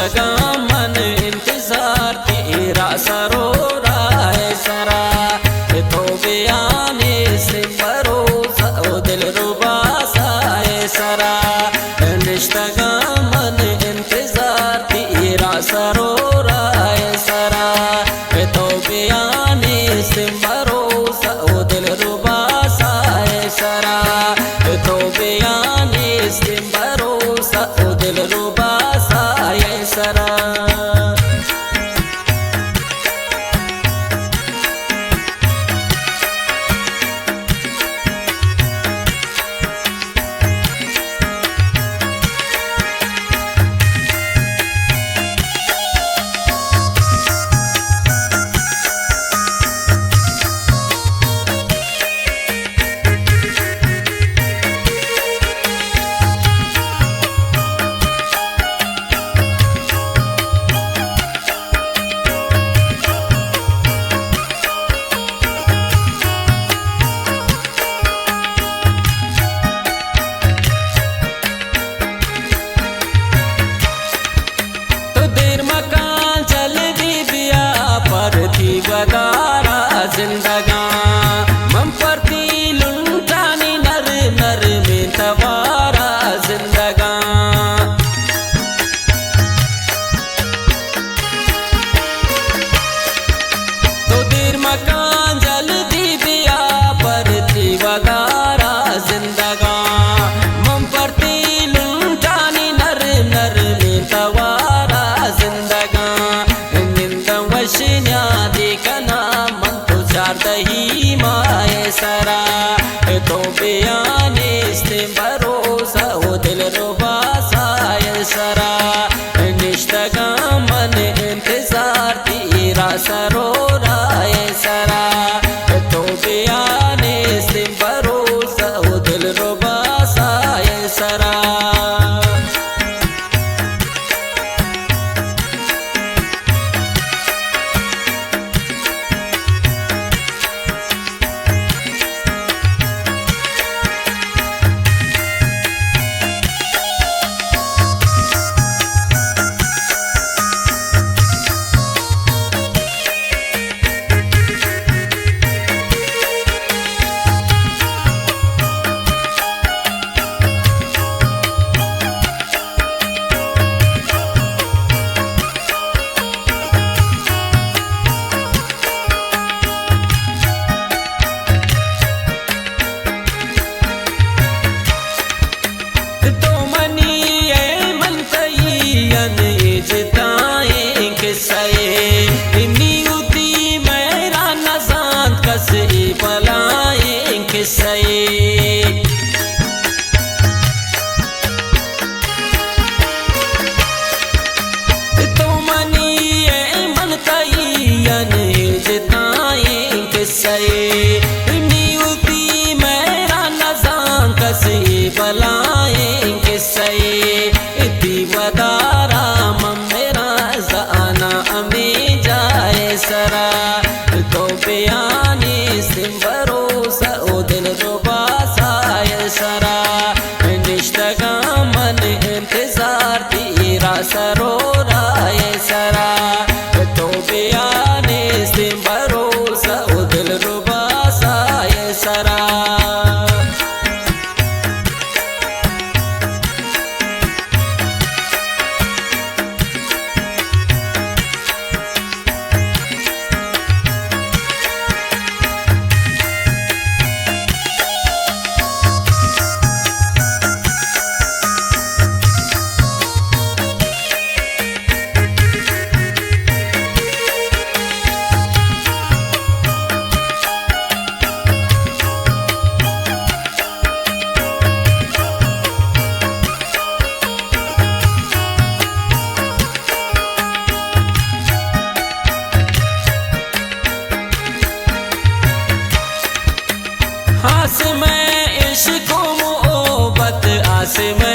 निश्तगा मन इंतजार तेरा सरो राय सरा तो बयाने से भरोसा ओ दिल रुबा साए सरा निश्तगा मन इंतजार तेरा सरो राय सरा तो बयाने से भरोसा ओ दिल रुबा साए सरा तो बयाने से भरोसा ओ दिल रुबा साए सरा। वगारा जिंदगा मम परती लुंटानी नर नर में तवारा जिंदगा तो देर मकान जल्दी दिया परती वगारा जिंदगा मम परती लुंटानी नर नर में तवारा जिंदगा निंदम वशन्या दही माए सरा तो बयाने से भरोसा हो दिल रुबा साए सरा निश्तगा मन इंतजार तेरा सरो राय सरा तो बयाने से भरोसा हो दिल रुबा साए सरा। बलाएंगे सये दीवदारा मेरा जाना अमी जाए सरा तो बयाने से भरोसा ओ दिल रुबा साए सरा निश्तगा मन इंतजार तेरा सरो राय सरा तो बयाने से भरोसा ओ दिल रुबा साए सरा। आस में इश्क़ मोहब्बत आस में